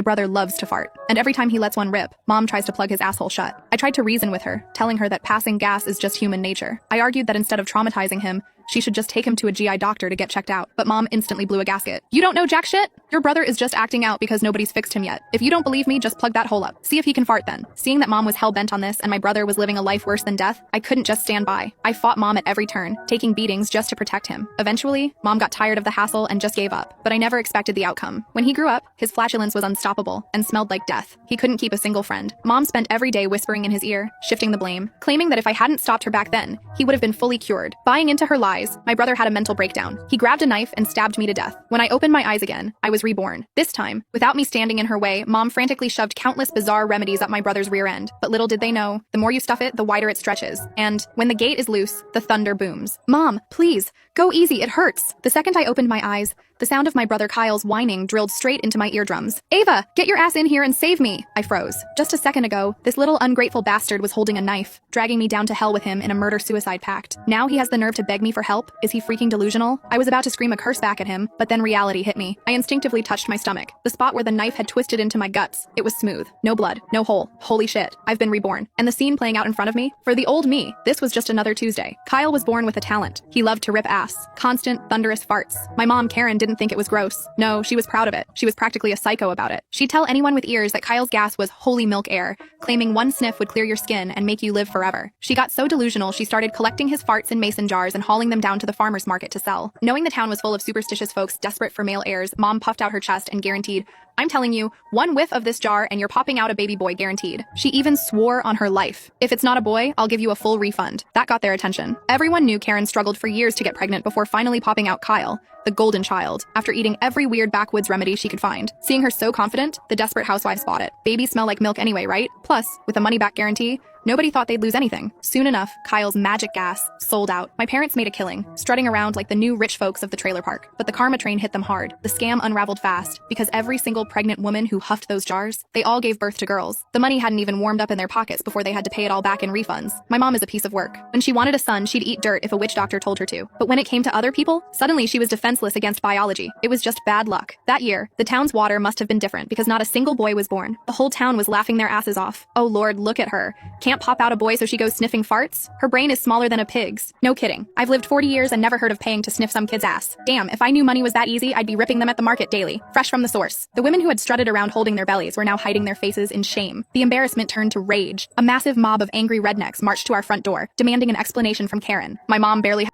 My brother loves to fart, and every time he lets one rip, Mom tries to plug his asshole shut. I tried to reason with her, telling her that passing gas is just human nature. I argued that instead of traumatizing him, she should just take him to a GI doctor to get checked out, but Mom instantly blew a gasket. You don't know jack shit? Your brother is just acting out because nobody's fixed him yet. If you don't believe me, just plug that hole up. See if he can fart then. Seeing that Mom was hell-bent on this and my brother was living a life worse than death, I couldn't just stand by. I fought Mom at every turn, taking beatings just to protect him. Eventually, Mom got tired of the hassle and just gave up, but I never expected the outcome. When he grew up, his flatulence was unstoppable and smelled like death. He couldn't keep a single friend. Mom spent every day whispering in his ear, shifting the blame, claiming that if I hadn't stopped her back then, he would have been fully cured. Buying into her lies, my brother had a mental breakdown. He grabbed a knife and stabbed me to death. When I opened my eyes again, I was reborn. This time, without me standing in her way, Mom frantically shoved countless bizarre remedies up my brother's rear end. But little did they know, the more you stuff it, the wider it stretches. And when the gate is loose, the thunder booms. Mom, please, go easy, it hurts. The second I opened my eyes, the sound of my brother Kyle's whining drilled straight into my eardrums. Ava, get your ass in here and save me! I froze. Just a second ago, this little ungrateful bastard was holding a knife, dragging me down to hell with him in a murder-suicide pact. Now he has the nerve to beg me for help? Is he freaking delusional? I was about to scream a curse back at him, but then reality hit me. I instinctively touched my stomach, the spot where the knife had twisted into my guts. It was smooth. No blood. No hole. Holy shit. I've been reborn. And the scene playing out in front of me? For the old me, this was just another Tuesday. Kyle was born with a talent. He loved to rip ass. Constant, thunderous farts. My mom, Karen, didn't think it was gross. No, she was proud of it. She was practically a psycho about it. She'd tell anyone with ears that Kyle's gas was holy milk air, claiming one sniff would clear your skin and make you live forever. She got so delusional she started collecting his farts in mason jars and hauling them down to the farmer's market to sell. Knowing the town was full of superstitious folks desperate for male heirs, Mom puffed out her chest and guaranteed, I'm telling you, one whiff of this jar and you're popping out a baby boy guaranteed. She even swore on her life. If it's not a boy, I'll give you a full refund. That got their attention. Everyone knew Karen struggled for years to get pregnant before finally popping out Kyle, the golden child, after eating every weird backwoods remedy she could find. Seeing her so confident, the desperate housewives bought it. Babies smell like milk anyway, right? Plus, with a money-back guarantee, nobody thought they'd lose anything. Soon enough, Kyle's magic gas sold out. My parents made a killing, strutting around like the new rich folks of the trailer park. But the karma train hit them hard. The scam unraveled fast, because every single pregnant woman who huffed those jars, they all gave birth to girls. The money hadn't even warmed up in their pockets before they had to pay it all back in refunds. My mom is a piece of work. When she wanted a son, she'd eat dirt if a witch doctor told her to. But when it came to other people, suddenly she was defenseless against biology. It was just bad luck. That year, the town's water must have been different because not a single boy was born. The whole town was laughing their asses off. Oh Lord, look at her. Can't pop out a boy so she goes sniffing farts? Her brain is smaller than a pig's. No kidding. I've lived 40 years and never heard of paying to sniff some kid's ass. Damn, if I knew money was that easy, I'd be ripping them at the market daily. Fresh from the source. The women who had strutted around holding their bellies were now hiding their faces in shame. The embarrassment turned to rage. A massive mob of angry rednecks marched to our front door, demanding an explanation from Karen. My mom barely